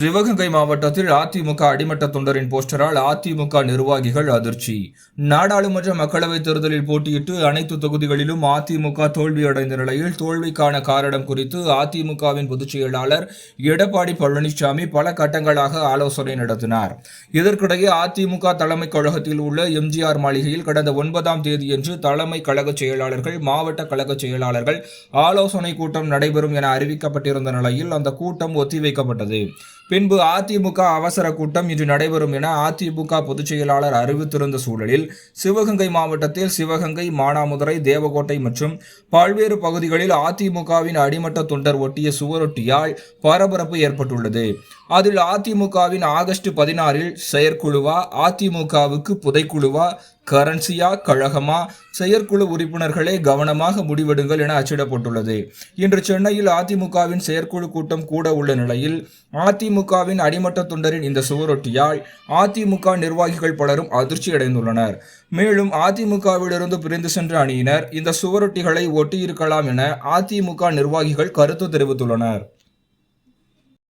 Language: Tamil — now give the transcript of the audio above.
சிவகங்கை மாவட்டத்தில் அதிமுக அடிமட்ட தொண்டரின் போஸ்டரால் அதிமுக நிர்வாகிகள் அதிர்ச்சி. நாடாளுமன்ற மக்களவைத் தேர்தலில் போட்டியிட்டு அனைத்து தொகுதிகளிலும் அதிமுக தோல்வியடைந்த நிலையில் தோல்விக்கான காரணம் குறித்து அதிமுகவின் பொதுச் செயலாளர் எடப்பாடி பழனிசாமி பல கட்டங்களாக ஆலோசனை நடத்தினார். இதற்கிடையே அதிமுக தலைமை கழகத்தில் உள்ள எம்ஜிஆர் மாளிகையில் கடந்த 9ஆம் தேதியன்று தலைமை கழக செயலாளர்கள், மாவட்ட கழக செயலாளர்கள் ஆலோசனை கூட்டம் நடைபெறும் என அறிவிக்கப்பட்டிருந்த நிலையில் அந்த கூட்டம் ஒத்திவைக்கப்பட்டது. பின்பு அதிமுக அவசர கூட்டம் இன்று நடைபெறும் என அதிமுக பொதுச் செயலாளர் அறிவித்திருந்த சூழலில் சிவகங்கை மாவட்டத்தில் சிவகங்கை, மானாமதுரை, தேவகோட்டை மற்றும் பல்வேறு பகுதிகளில் அதிமுகவின் அடிமட்ட தொண்டர் ஒட்டிய சுவரொட்டியால் பரபரப்பு ஏற்பட்டுள்ளது. அதில் அதிமுகவின் ஆகஸ்ட் 16 செயற்குழுவா, அதிமுகவுக்கு புதைக்குழுவா, கரன்சியா, கழகமா, செயற்குழு உறுப்பினர்களே கவனமாக முடிவெடுங்கள் என அச்சிடப்பட்டுள்ளது. இன்று சென்னையில் அதிமுகவின் செயற்குழு கூட்டம் கூட உள்ள நிலையில் அதிமுகவின் அடிமட்ட தொண்டரின் இந்த சுவரொட்டியால் அதிமுக நிர்வாகிகள் பலரும் அதிர்ச்சி அடைந்துள்ளனர். மேலும் அதிமுகவிலிருந்து பிரிந்து சென்ற அணியினர் இந்த சுவரொட்டிகளை ஒட்டியிருக்கலாம் என அதிமுக நிர்வாகிகள் கருத்து தெரிவித்துள்ளனர்.